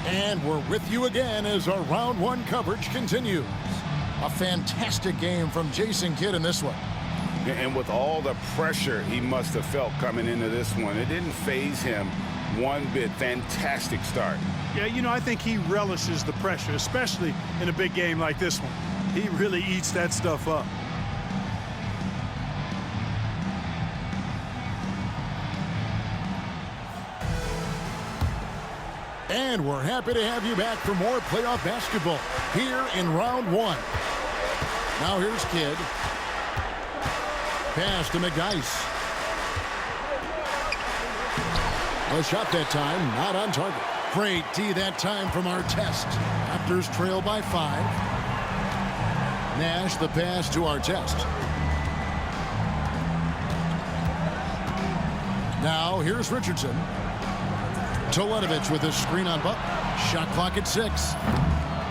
And we're with you again as our round one coverage continues. A fantastic game from Jason Kidd in this one. And with all the pressure he must have felt coming into this one, it didn't faze him one bit. Fantastic start. Yeah, you know, I think he relishes the pressure, especially in a big game like this one. He really eats that stuff up. And we're happy to have you back for more playoff basketball here in round one. Now here's Kidd. Pass to McDyess. A shot that time, not on target. Great D that time from Artest. Raptors trail by 5. Nash the pass to Artest. Now here's Richardson. Toledovich with his screen on Butler. Shot clock at 6.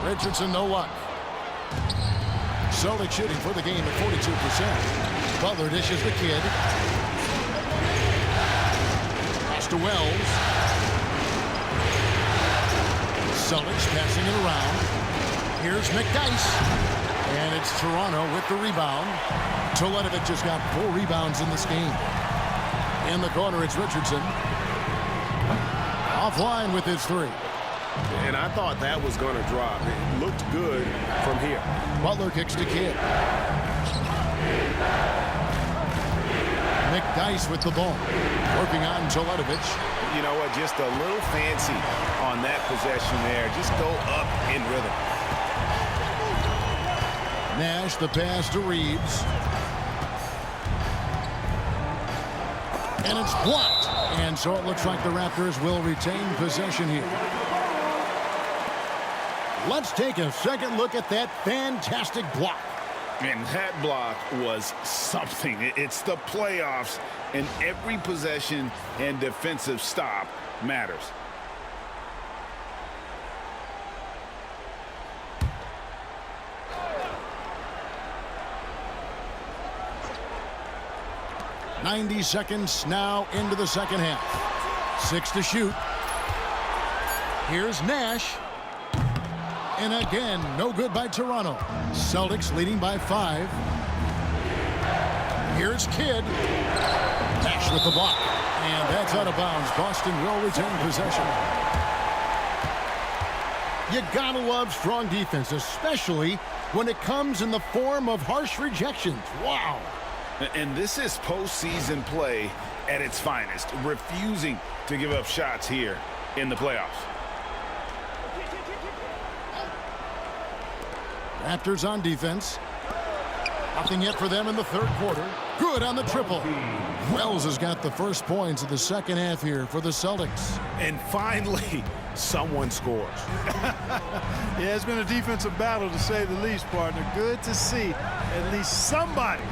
Richardson no luck. Celtics shooting for the game at 42%. Butler dishes the Kidd. Pass to Wells. Celtics passing it around. Here's McDyess. And it's Toronto with the rebound. Toledovich just got 4 rebounds in this game. In the corner, it's Richardson. Offline with his 3. And I thought that was going to drop. It looked good from here. Butler kicks to Kidd. McDyess with the ball. Working on Toledovich. You know what? Just a little fancy on that possession there. Just go up in rhythm. Nash the pass to Reeves. And it's blocked. And so it looks like the Raptors will retain possession here. Let's take a second look at that fantastic block. And that block was something. It's the playoffs, and every possession and defensive stop matters. .90 seconds now into the second half. 6 to shoot. Here's Nash. And again, no good by Toronto. Celtics leading by 5. Here's Kidd. Nash with the block. And that's out of bounds. Boston will retain possession. You gotta love strong defense, especially when it comes in the form of harsh rejections. Wow. And this is postseason play at its finest, refusing to give up shots here in the playoffs. Raptors on defense. Nothing yet for them in the third quarter. Good on the triple. Wells has got the first points of the second half here for the Celtics. And finally, someone scores. Yeah, it's been a defensive battle to say the least, partner. Good to see at least somebody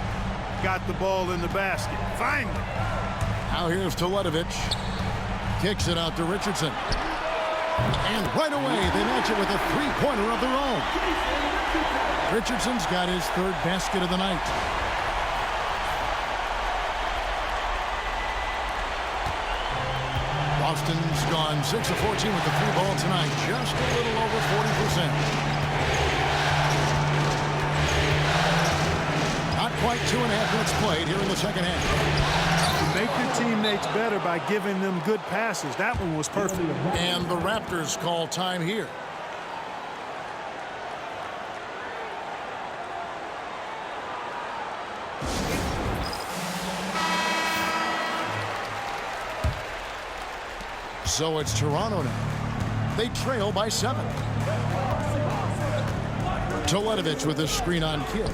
got the ball in the basket. Finally. Now here's Toledovich. Kicks it out to Richardson. And right away, they match it with a three-pointer of their own. Richardson's got his third basket of the night. Boston's gone 6 of 14 with the 3 ball tonight. Just a little over 40%. Not quite 2.5 minutes played here in the second half. Make your teammates better by giving them good passes. That one was perfect. And the Raptors call time here. So it's Toronto now. They trail by 7. Toledovich with a screen on Kidd.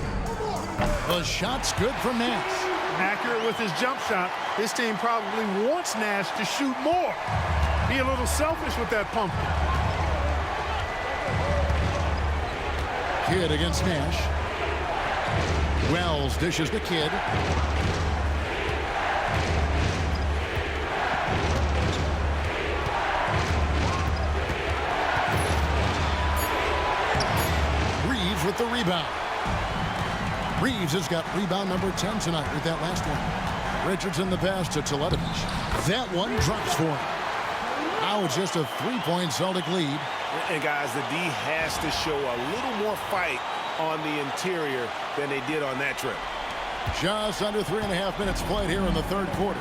The shot's good from Nash. Accurate with his jump shot. This team probably wants Nash to shoot more. Be a little selfish with that pump. Kidd against Nash. Wells dishes the Kidd. Reeves with the rebound. Reeves has got rebound number 10 tonight with that last one. Richardson the pass to Toledovich. That one drops for him. Now it's just a 3-point Celtic lead. And guys, the D has to show a little more fight on the interior than they did on that trip. Just under 3.5 minutes played here in the third quarter.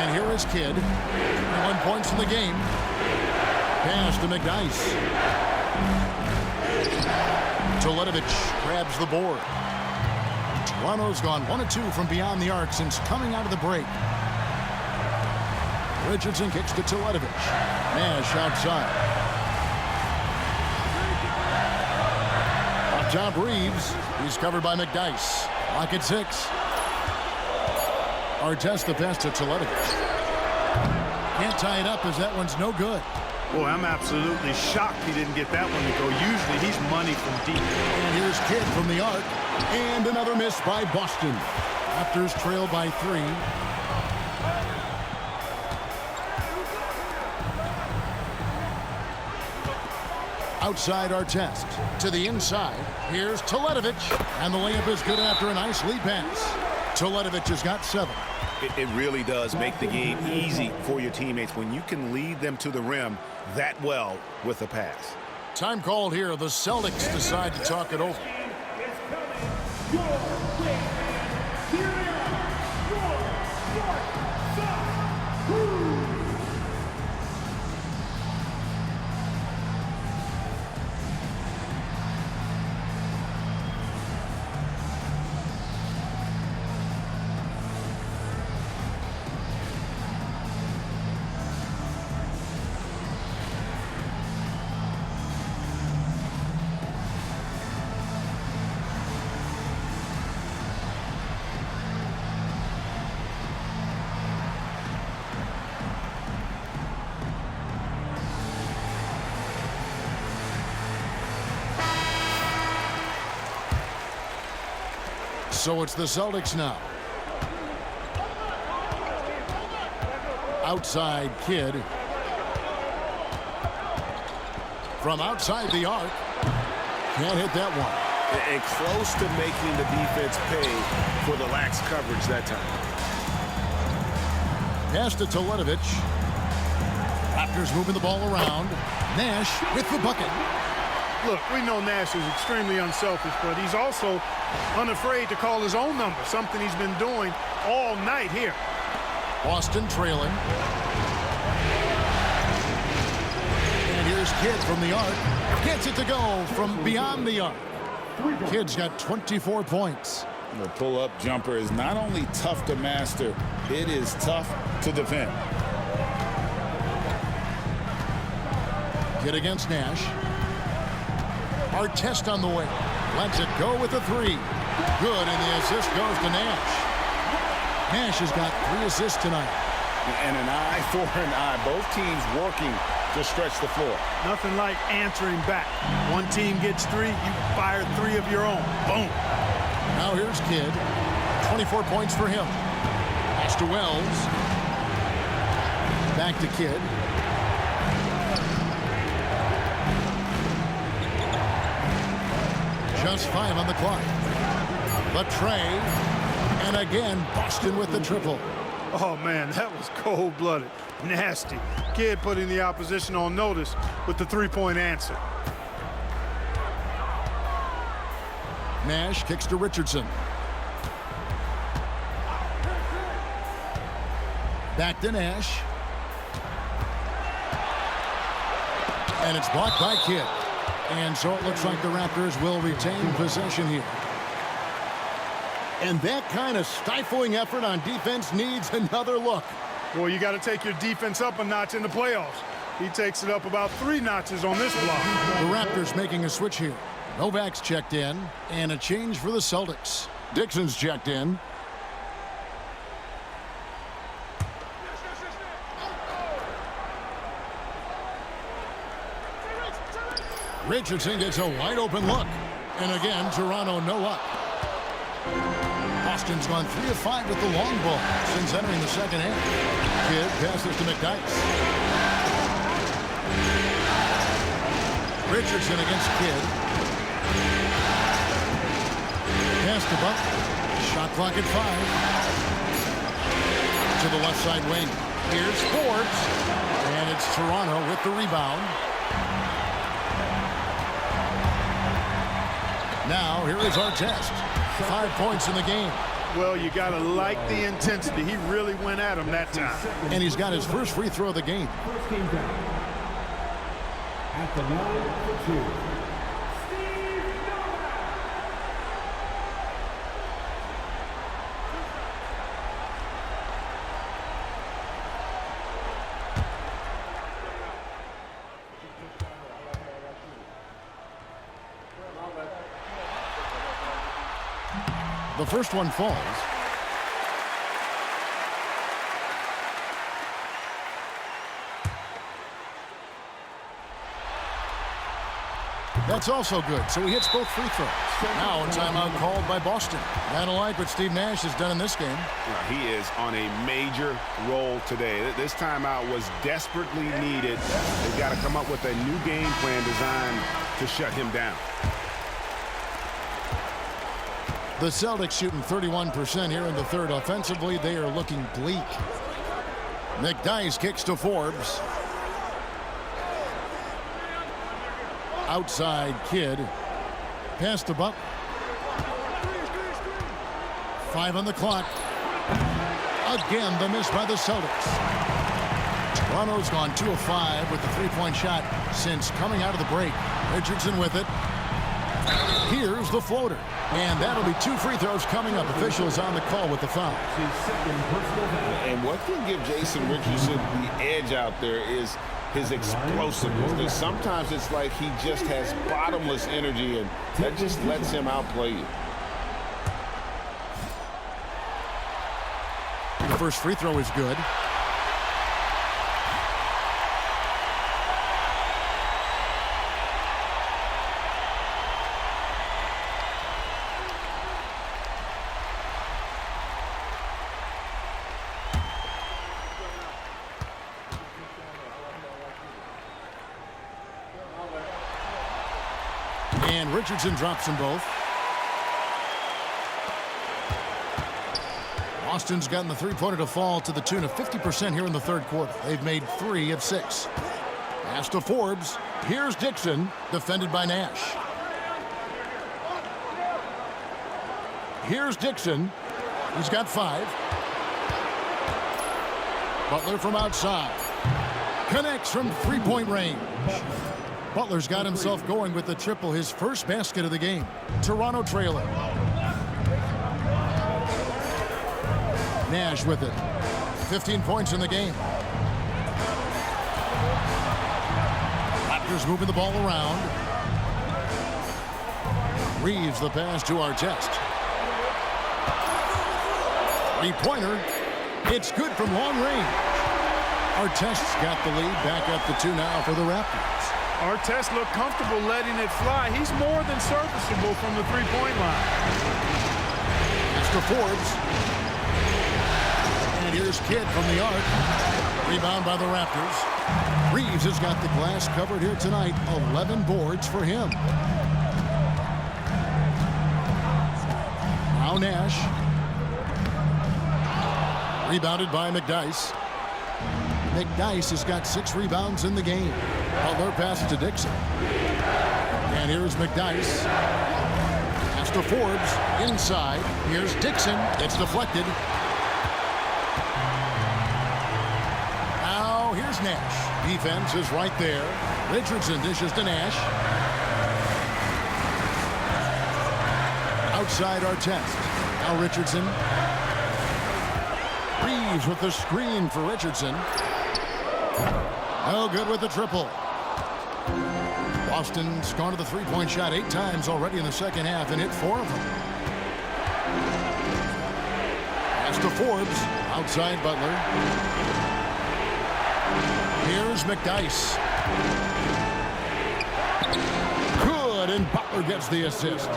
And here is Kidd. 1 points in the game. Pass to McDice. Teletovic grabs the board. Toronto's gone 1 of 2 from beyond the arc since coming out of the break. Richardson kicks to Teletovic. Nash outside. Up top, Reeves. He's covered by McDice. Lock at 6. Artest the pass to Teletovic. Can't tie it up as that one's no good. Boy, I'm absolutely shocked he didn't get that one to go. Usually he's money from deep. And here's Kidd from the arc. And another miss by Boston. Raptors trail by 3. Outside Artest. To the inside. Here's Teletovic. And the layup is good after a nice lead pass. Teletovic has got 7. It really does make the game easy for your teammates when you can lead them to the rim that well with a pass. Time called here. The Celtics decide to talk it over. So it's the Celtics now. Outside Kidd. From outside the arc. Can't hit that one. And close to making the defense pay for the lax coverage that time. Pass to Teletovic. Raptors moving the ball around. Nash with the bucket. Look, we know Nash is extremely unselfish, but he's also unafraid to call his own number, something he's been doing all night here. Boston trailing. And here's Kidd from the arc. Gets it to go from beyond the arc. Kidd's got 24 points. The pull-up jumper is not only tough to master, it is tough to defend. Kidd against Nash. Artest on the way. Lets it go with a 3. Good, and the assist goes to Nash. Nash has got 3 assists tonight. And an eye for an eye. Both teams working to stretch the floor. Nothing like answering back. One team gets 3, you fire 3 of your own. Boom. Now here's Kidd. 24 points for him. Pass to Wells. Back to Kidd. Just 5 on the clock. The tray. And again, Boston with the triple. Oh, man, that was cold-blooded. Nasty. Kidd putting the opposition on notice with the 3-point answer. Nash kicks to Richardson. Back to Nash. And it's blocked by Kidd. And so it looks like the Raptors will retain possession here. And that kind of stifling effort on defense needs another look. Boy, you got to take your defense up a notch in the playoffs. He takes it up about 3 notches on this block. The Raptors making a switch here. Novak's checked in, and a change for the Celtics. Dixon's checked in. Richardson gets a wide open look. And again, Toronto no up. Boston's gone 3 of 5 with the long ball since entering the second half. Kidd passes to McDice. Richardson against Kidd. Pass to Buck. Shot clock at 5. to the left side wing. Here's Forbes. And it's Toronto with the rebound. Now, here is Artest. 5 points in the game. Well, you got to like the intensity. He really went at him that time. And he's got his first free throw of the game. First game down. At the line for 2. The first one falls. That's also good, so he hits both free throws. Now a timeout called by Boston. I don't like what Steve Nash has done in this game. He is on a major roll today. This timeout was desperately needed. They've got to come up with a new game plan designed to shut him down. The Celtics shooting 31% here in the third. Offensively, they are looking bleak. McDyess kicks to Forbes. Outside Kidd. Pass to Butler. 5 on the clock. Again, the miss by the Celtics. Toronto's gone 2 of 5 with the three-point shot since coming out of the break. Richardson with it. Here's the floater. And that'll be 2 free throws coming up. Officials on the call with the foul. And what can give Jason Richardson the edge out there is his explosiveness. Sometimes it's like he just has bottomless energy, and that just lets him outplay you. The first free throw is good. And Richardson drops them both. Boston's gotten the three-pointer to fall to the tune of 50% here in the third quarter. They've made 3 of 6. Pass to Forbes. Here's Dixon, defended by Nash. Here's Dixon. He's got 5. Butler from outside. Connects from three-point range. Butler's got himself going with the triple, his first basket of the game. Toronto trailing. Nash with it. 15 points in the game. Raptors moving the ball around. Reeves the pass to Artest. Three-pointer. It's good from long range. Artest's got the lead. Back up to 2 now for the Raptors. Artest looked comfortable letting it fly. He's more than serviceable from the three-point line. That's to Forbes. And here's Kidd from the arc. Rebound by the Raptors. Reeves has got the glass covered here tonight. 11 boards for him. Now Nash. Rebounded by McDyess. McDyess has got 6 rebounds in the game. Butler passes to Dixon. And here's McDyess. Pass to Forbes. Inside. Here's Dixon. It's deflected. Now here's Nash. Defense is right there. Richardson dishes to Nash. Outside Artest. Now Richardson. Reeves with the screen for Richardson. No good with the triple. Boston's gone to the three-point shot 8 times already in the second half and hit 4 of them. Pass to Forbes. Outside Butler. Here's McDyess. Good, and Butler gets the assist.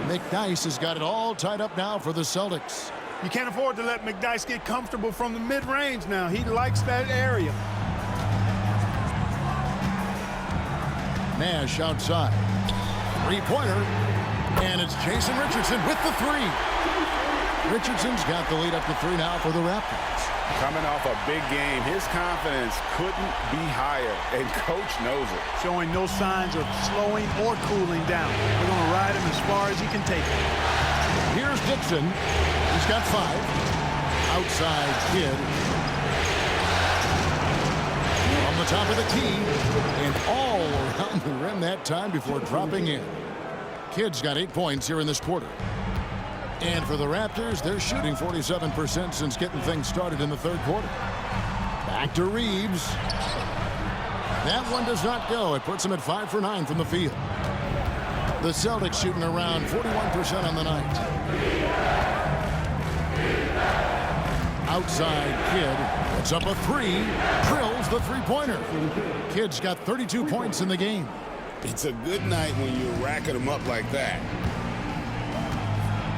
McDyess has got it all tied up now for the Celtics. You can't afford to let McDyess get comfortable from the mid-range now. He likes that area. Nash outside. Three-pointer. And it's Jason Richardson with the 3. Richardson's got the lead up to 3 now for the Raptors. Coming off a big game, his confidence couldn't be higher, and coach knows it. Showing no signs of slowing or cooling down. We're going to ride him as far as he can take it. Here's Dixon. He's got 5. Outside Kidd. On the top of the key. And all around the rim that time before dropping in. Kidd's got 8 points here in this quarter. And for the Raptors, they're shooting 47% since getting things started in the third quarter. Back to Reeves. That one does not go. It puts him at 5 for 9 from the field. The Celtics shooting around 41% on the night. Outside Kidd. Puts up a 3. Drills the three-pointer. Kidd's got 32 points in the game. It's a good night when you're racking them up like that.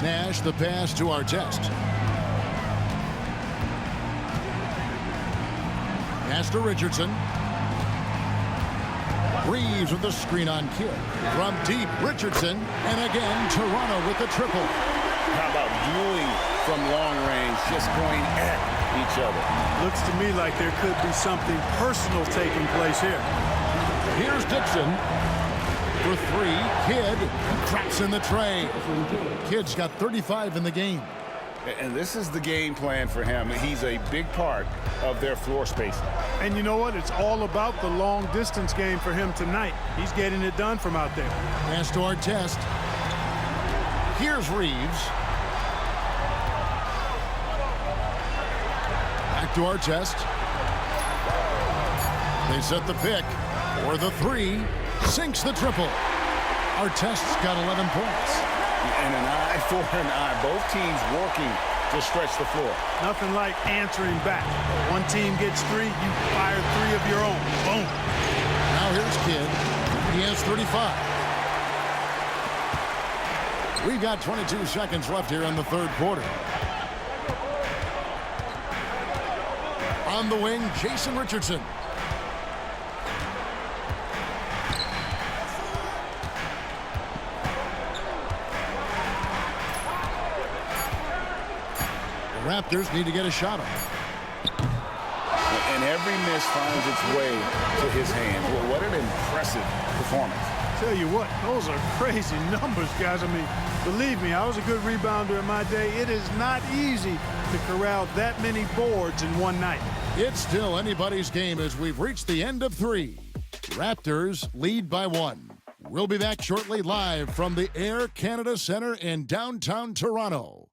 Nash the pass to Artest. Pass to Richardson. Reeves with the screen on Kidd. From deep, Richardson. And again, Toronto with the triple. How about dueling from long range, just going at each other? Looks to me like there could be something personal taking place here. Here's Dixon. For 3, Kidd traps in the tray. Kidd's got 35 in the game. And this is the game plan for him. He's a big part of their floor spacing. And you know what? It's all about the long distance game for him tonight. He's getting it done from out there. Pass to Artest. Here's Reeves. Back to Artest. They set the pick for the 3. Sinks the triple. Artest's got 11 points. And an eye for an eye. Both teams working to stretch the floor. Nothing like answering back. One team gets 3, you fire 3 of your own. Boom. Now here's Kidd. He has 35. We've got 22 seconds left here in the third quarter. On the wing, Jason Richardson. Raptors need to get a shot off. And every miss finds its way to his hands. Well, what an impressive performance. Tell you what, those are crazy numbers, guys. I mean, believe me, I was a good rebounder in my day. It is not easy to corral that many boards in one night. It's still anybody's game as we've reached the end of 3. Raptors lead by 1. We'll be back shortly live from the Air Canada Centre in downtown Toronto.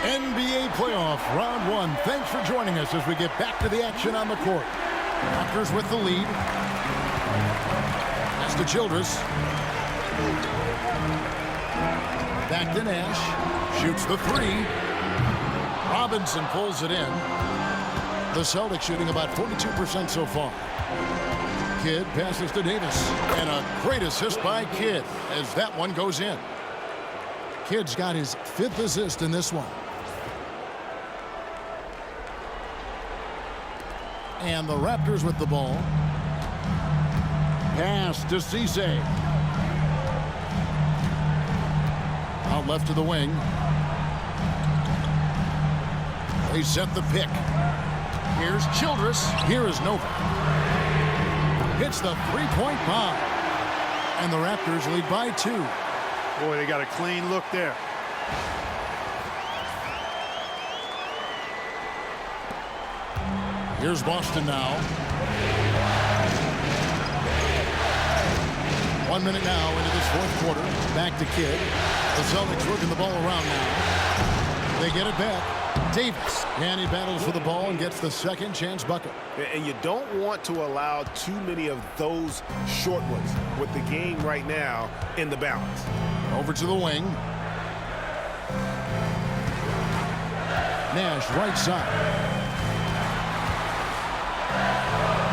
NBA playoff round 1. Thanks for joining us as we get back to the action on the court. Raptors with the lead. Pass to Childress. Back to Nash. Shoots the 3. Robinson pulls it in. The Celtics shooting about 42% so far. Kidd passes to Davis. And a great assist by Kidd as that one goes in. Kidd's got his 5th assist in this one. And the Raptors with the ball. Pass to Cisse. Out left to the wing. They set the pick. Here's Childress. Here is Nova. Hits the three-point bomb. And the Raptors lead by 2. Boy, they got a clean look there. Here's Boston now. 1 minute now into this fourth quarter. Back to Kidd. The Celtics working the ball around now. They get it back. Davis. And he battles for the ball and gets the second chance bucket. And you don't want to allow too many of those short ones with the game right now in the balance. Over to the wing. Nash right side.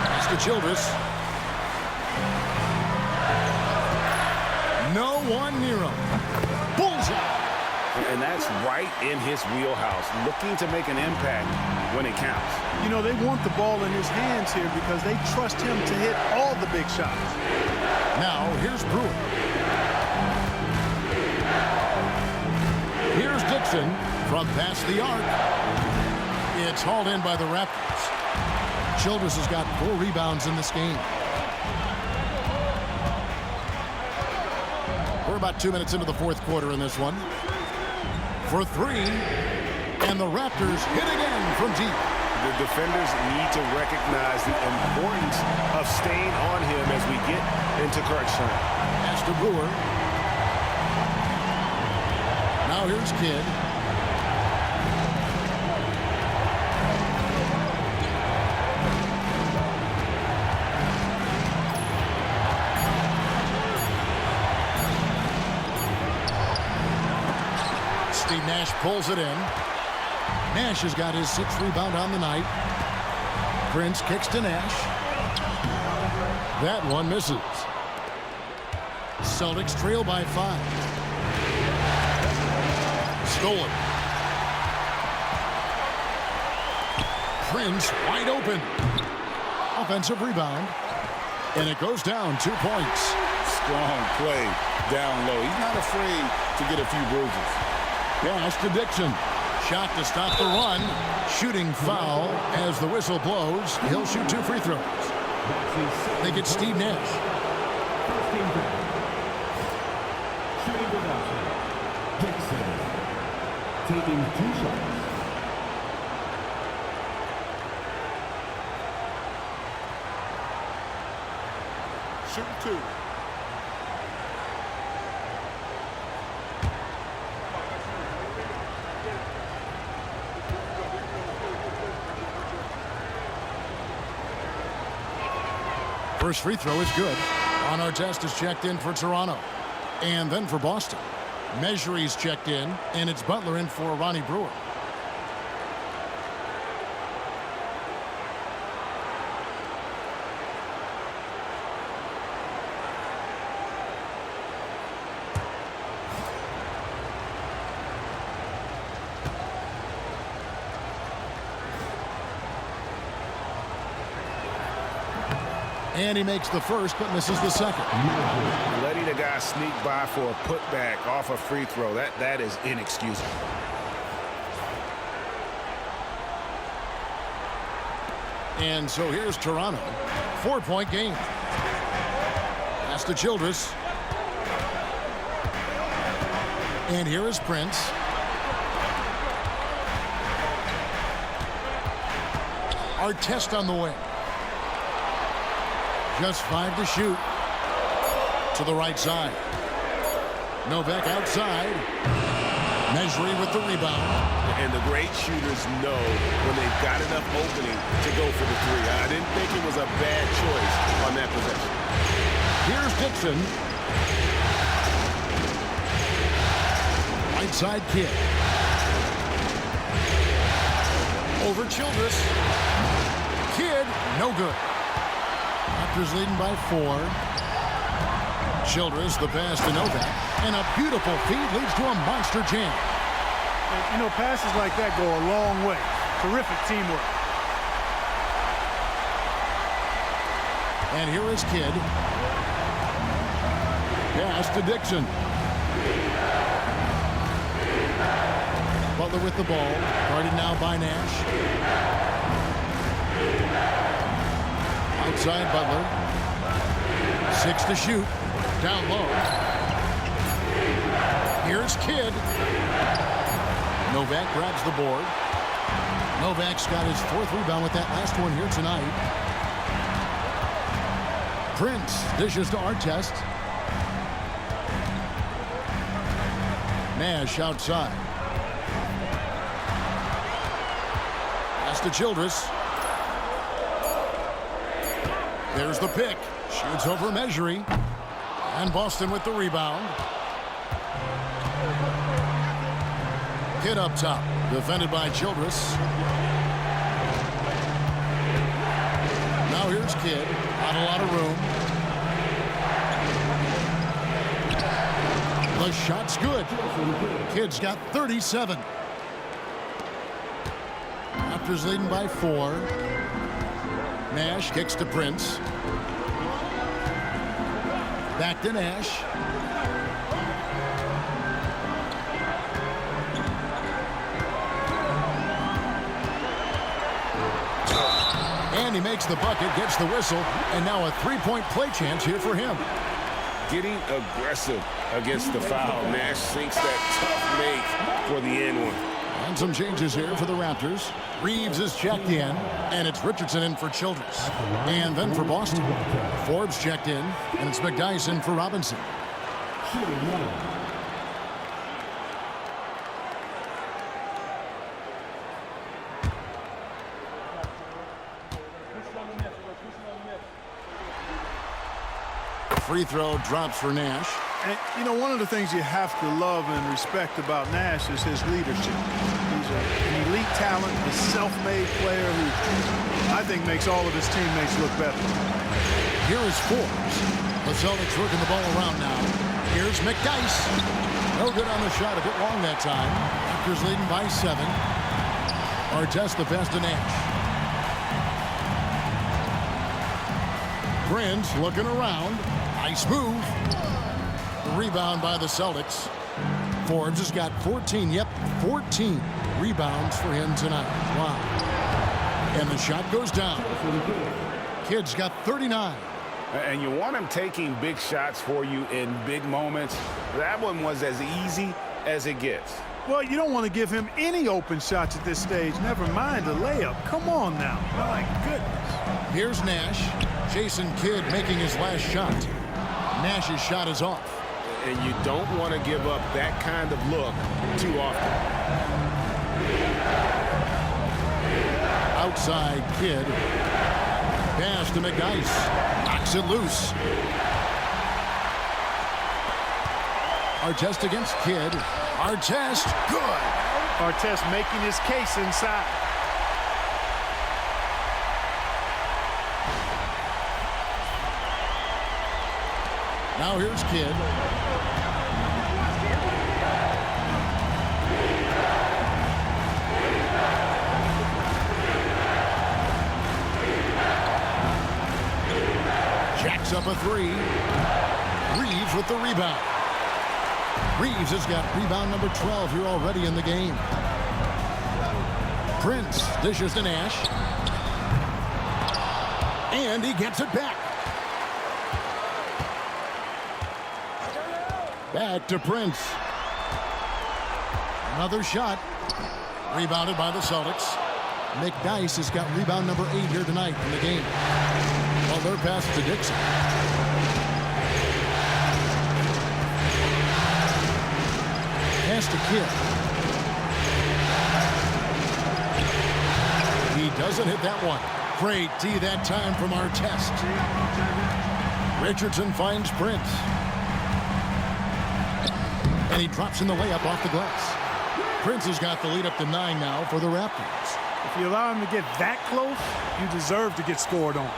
Pass to Childress. No one near him. Bullseye. And that's right in his wheelhouse, looking to make an impact when it counts. You know, they want the ball in his hands here because they trust him to hit all the big shots. Now, here's Brewer. Here's Dixon from past the arc. It's hauled in by the Raptors. Childress has got 4 rebounds in this game. We're about 2 minutes into the fourth quarter in this one. For 3, and the Raptors hit again from deep. The defenders need to recognize the importance of staying on him as we get into crunch time. Pass to Brewer. Now here's Kidd. Steve Nash pulls it in. Nash has got his 6th rebound on the night. Prince kicks to Nash. That one misses. Celtics trail by 5. Stolen. Prince wide open. Offensive rebound. And it goes down 2 points. Strong play down low. He's not afraid to get a few bruises. Pass to Dixon. Shot to stop the run. Shooting foul as the whistle blows. He'll shoot 2 free throws. They get Steve Nash. Shooting production. Dixon. Taking 2 shots. Shooting 2. First free throw is good. On our test is checked in for Toronto. And then for Boston. Measury's checked in, and it's Butler in for Ronnie Brewer. And he makes the first, but misses the second. Letting a guy sneak by for a putback off a free throw, that is inexcusable. And so here's Toronto. 4-point game. Pass to Childress. And here is Prince. Artest on the wing. Just 5 to shoot. To the right side. Novak outside. Measuring with the rebound. And the great shooters know when they've got enough opening to go for the 3. I didn't think it was a bad choice on that possession. Here's Dixon. Right side Kidd. Over Childress. Kidd, no good. Raptors leading by 4. Childress, the pass to Novak. And a beautiful feed leads to a monster jam. And, you know, passes like that go a long way. Terrific teamwork. And here is Kidd. Pass to Dixon. Butler with the ball. Guarded now by Nash. Outside Butler. 6 to shoot. Down low. Here's Kidd. Novak grabs the board. Novak's got his 4th rebound with that last one here tonight. Prince dishes to Artest. Nash outside. Pass to Childress. There's the pick. Shoots over Measury. And Boston with the rebound. Kidd up top. Defended by Childress. Now here's Kidd. Not a lot of room. The shot's good. Kidd's got 37. Raptors leading by 4. Nash kicks to Prince. Back to Nash. And he makes the bucket, gets the whistle, and now a three-point play chance here for him. Getting aggressive against the foul. Nash sinks that tough make for the end one. And some changes here for the Raptors. Reeves is checked in, and it's Richardson in for Childress. And then for Boston, Forbes checked in, and it's McDyess in for Robinson. Free throw drops for Nash. And, you know, one of the things you have to love and respect about Nash is his leadership. He's an elite talent, a self-made player who I think makes all of his teammates look better. Here is Forbes. The Celtics working the ball around now. Here's McDyess. No good on the shot, a bit long that time. Raptors leading by 7. Artest the pass to Nash. Prince looking around. Nice move. The rebound by the Celtics. Forbes has got 14. Yep, 14 rebounds for him tonight. Wow. And the shot goes down. Kidd's got 39. And you want him taking big shots for you in big moments. That one was as easy as it gets. Well, you don't want to give him any open shots at this stage. Never mind a layup. Come on now. My goodness. Here's Nash. Jason Kidd making his last shot. Nash's shot is off. And you don't want to give up that kind of look too often. Outside Kidd. Pass to McDyess. Knocks it loose. Artest against Kidd. Artest, good. Artest making his case inside. Now here's Kidd. Jacks up a 3. Reeves with the rebound. Reeves has got rebound number 12 here already in the game. Prince dishes to Nash. And he gets it back. Back to Prince. Another shot. Rebounded by the Celtics. McDyess has got rebound number 8 here tonight in the game. Well, their pass to Dixon. Pass to Kidd. He doesn't hit that one. Great D that time from Artest. Richardson finds Prince. And he drops in the layup off the glass. Prince has got the lead up to 9 now for the Raptors. If you allow him to get that close, you deserve to get scored on.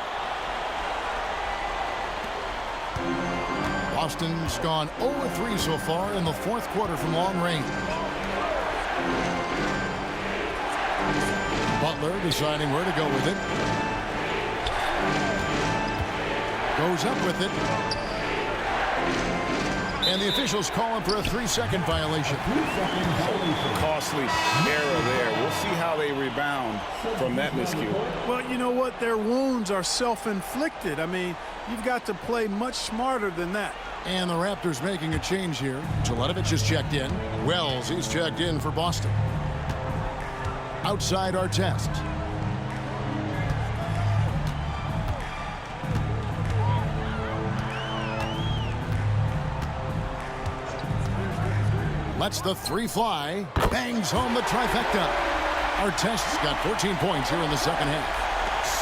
Boston's gone 0-3 so far in the fourth quarter from long range. Butler deciding where to go with it. Goes up with it. And the officials call him for a 3-second violation. Costly error there. We'll see how they rebound from that miscue. Well, you know what? Their wounds are self-inflicted. I mean, you've got to play much smarter than that. And the Raptors making a change here. Jeletovic is checked in. Wells, he's checked in for Boston. Outside Artest. Lets the 3 fly. Bangs home the trifecta. Artest's got 14 points here in the second half.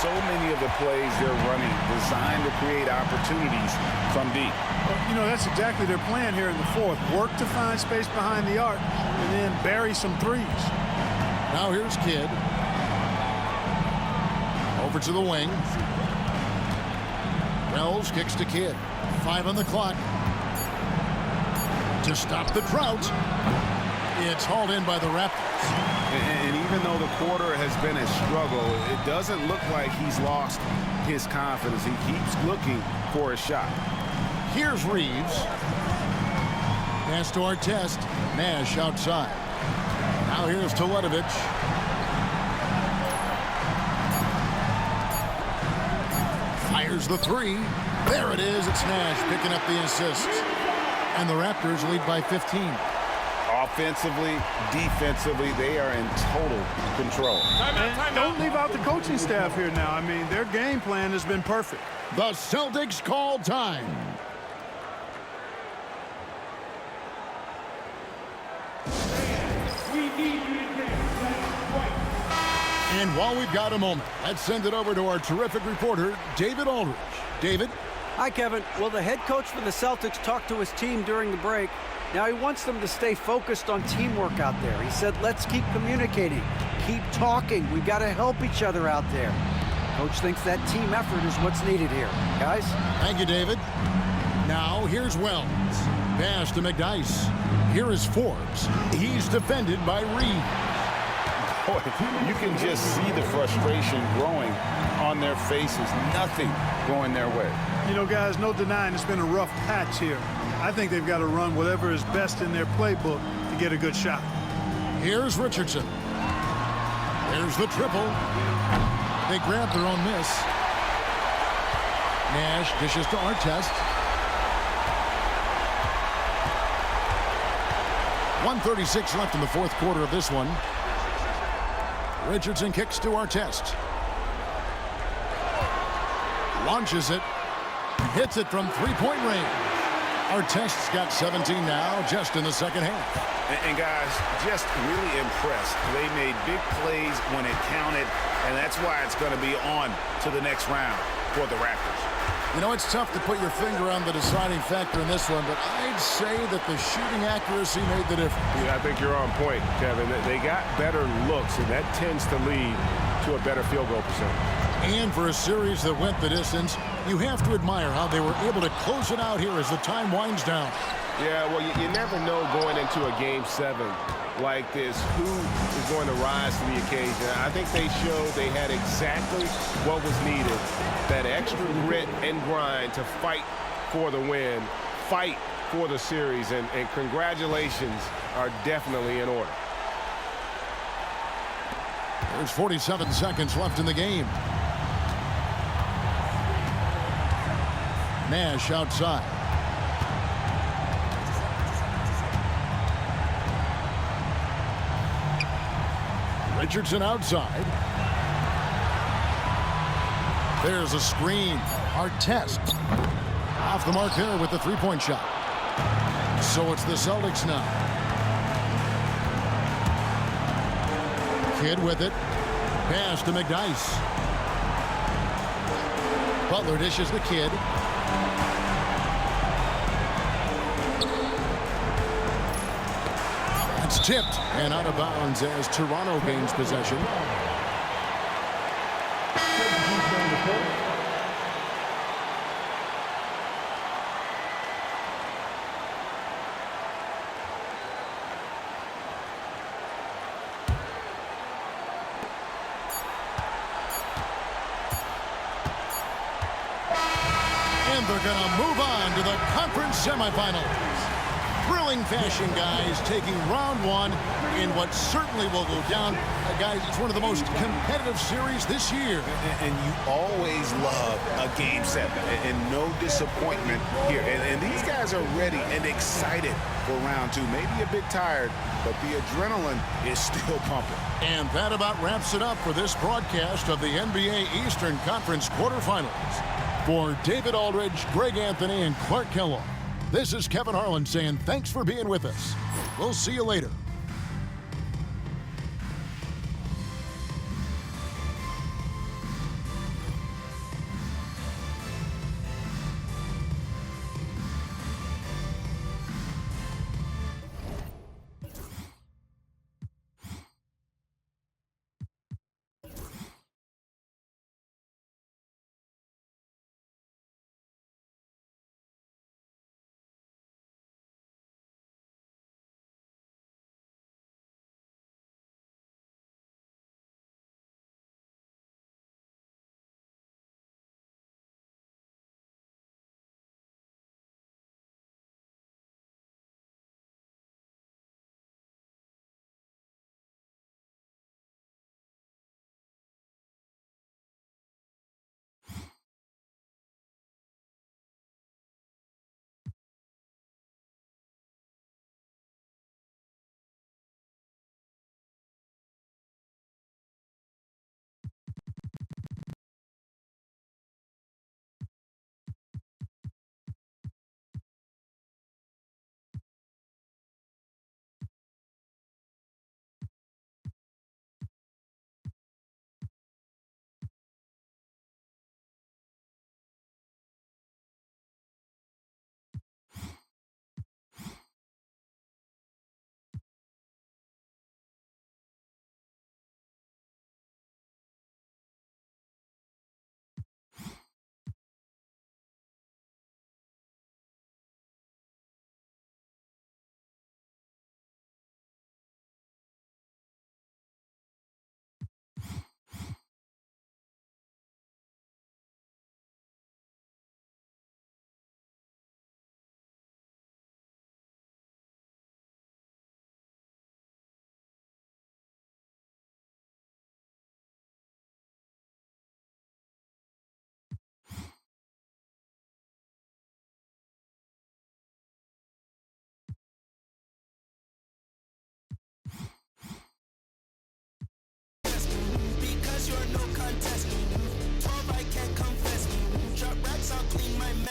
So many of the plays they're running designed to create opportunities from deep. Well, you know, that's exactly their plan here in the fourth. Work to find space behind the arc and then bury some threes. Now here's Kidd. Over to the wing. Wells kicks to Kidd. 5 on the clock. to stop the drought. It's hauled in by the Raptors. And even though the quarter has been a struggle, it doesn't look like he's lost his confidence. He keeps looking for a shot. Here's Reeves. Pass to Artest. Nash outside. Now here's Teletovic. Fires the three. There it is. It's Nash picking up the assist. And the Raptors lead by 15. Offensively, defensively, they are in total control. And don't leave out the coaching staff here now. I mean, their game plan has been perfect. The Celtics call time. And while we've got a moment, let's send it over to our terrific reporter, David Aldridge. David? Hi, Kevin. Well, the head coach for the Celtics talked to his team during the break. Now he wants them to stay focused on teamwork out there. He said, let's keep communicating, keep talking. We've got to help each other out there. Coach thinks that team effort is what's needed here. Guys? Thank you, David. Now, here's Wells. Pass to McDyess. Here is Forbes. He's defended by Reed. Boy, you can just see the frustration growing on their faces. Nothing going their way. You know, guys, no denying it's been a rough patch here. I think they've got to run whatever is best in their playbook to get a good shot. Here's Richardson. There's the triple. They grab their own miss. Nash dishes to Artest. 1:36 left in the fourth quarter of this one. Richardson kicks to Artest. Launches it. Hits it from three-point range. Artest's got 17 now, just in the second half. And guys, just really impressed. They made big plays when it counted, and that's why it's going to be on to the next round for the Raptors. You know, it's tough to put your finger on the deciding factor in this one, but I'd say that the shooting accuracy made the difference. Yeah, I think you're on point, Kevin. They got better looks, and that tends to lead to a better field goal percentage. And for a series that went the distance, you have to admire how they were able to close it out here as the time winds down. Yeah, well, you never know going into a Game 7 like this who is going to rise to the occasion. I think they showed they had exactly what was needed, that extra grit and grind to fight for the win, fight for the series, and congratulations are definitely in order. There's 47 seconds left in the game. Nash outside. Richardson outside. There's a screen. Artest off the mark there with the three-point shot. So it's the Celtics now. Kidd with it. Pass to McDyess. Butler dishes the Kidd. It's tipped and out of bounds as Toronto gains possession. And they're going to move on to the conference semifinals. Thrilling fashion, guys, taking round one in what certainly will go down. Guys, it's one of the most competitive series this year. And you always love a Game 7 and no disappointment here. And these guys are ready and excited for round two. Maybe a bit tired, but the adrenaline is still pumping. And that about wraps it up for this broadcast of the NBA Eastern Conference quarterfinals. For David Aldridge, Greg Anthony, and Clark Kellogg, this is Kevin Harlan saying thanks for being with us. We'll see you later.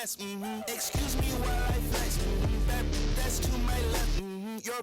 Excuse me while I flex. That's to my left. Your